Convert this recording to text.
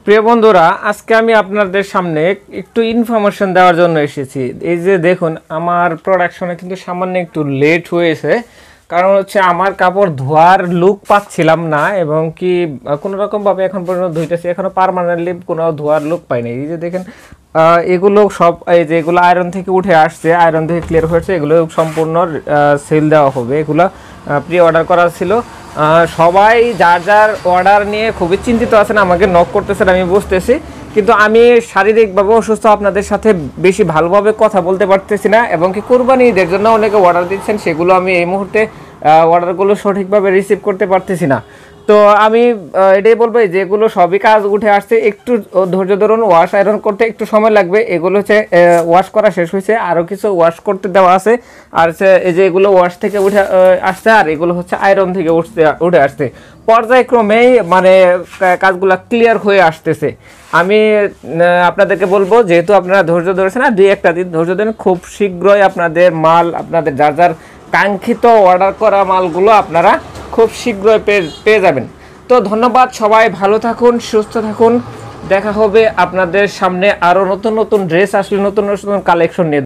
প্রিয় বন্ধুরা, আজকে আমি আপনাদের সামনে একটু ইনফরমেশন দেওয়ার জন্য এসেছি। এই যে দেখুন, আমার প্রোডাকশনে কিন্তু সামান্য একটু লেট হয়েছে। কারণ হচ্ছে আমার কাপড় ধোয়ার লুক পাচ্ছিলাম না, এবং কি কোনো রকমভাবে এখন পর্যন্ত ধুইতেছি, এখনও পার্মানেন্টলি কোনো ধোয়ার লুক পাইনি। এই যে দেখেন, এগুলো সব এই যে এগুলো আয়রন থেকে উঠে আসছে, আয়রন থেকে ক্লিয়ার হয়েছে, এগুলো সম্পূর্ণ সেল দেওয়া হবে। এগুলো প্রি অর্ডার করা ছিল। সবাই যার যার অর্ডার নিয়ে খুবই চিন্তিত আছেন, আমাকে নক করতেছেন, আমি বুঝতেছি। কিন্তু আমি শারীরিকভাবে অসুস্থ, আপনাদের সাথে বেশি ভালোভাবে কথা বলতে পারতেছি না, এবং কি কোরবানি ঈদের জন্য অনেকে অর্ডার দিচ্ছেন, সেগুলো আমি এই মুহূর্তে অর্ডারগুলো সঠিকভাবে রিসিভ করতে পারতেছি না। তো আমি এটাই বলবো, যেগুলো সবই কাজ উঠে আসছে, একটু ধৈর্য ধরুন। ওয়াশ আয়রন করতে একটু সময় লাগবে। এগুলো হচ্ছে ওয়াশ করা শেষ হয়েছে, আরও কিছু ওয়াশ করতে দেওয়া আছে। আর এই যে এগুলো ওয়াশ থেকে উঠে আসছে, আর এগুলো হচ্ছে আয়রন থেকে উঠে আসছে। পর্যায়ক্রমেই মানে কাজগুলো ক্লিয়ার হয়ে আসতেছে। আমি আপনাদেরকে বলবো, যেহেতু আপনারা ধৈর্য ধরেছেন, আর 2-1 দিন ধৈর্য দেন, খুব শীঘ্রই আপনাদের মাল, আপনাদের যার যার কাঙ্ক্ষিত অর্ডার করা মালগুলো আপনারা খুব শীঘ্রই পেয়ে যাবেন। তো ধন্যবাদ, সবাই ভালো থাকুন, সুস্থ থাকুন। দেখা হবে আপনাদের সামনে আরও নতুন নতুন ড্রেস আসলে, নতুন নতুন কালেকশন নিয়ে।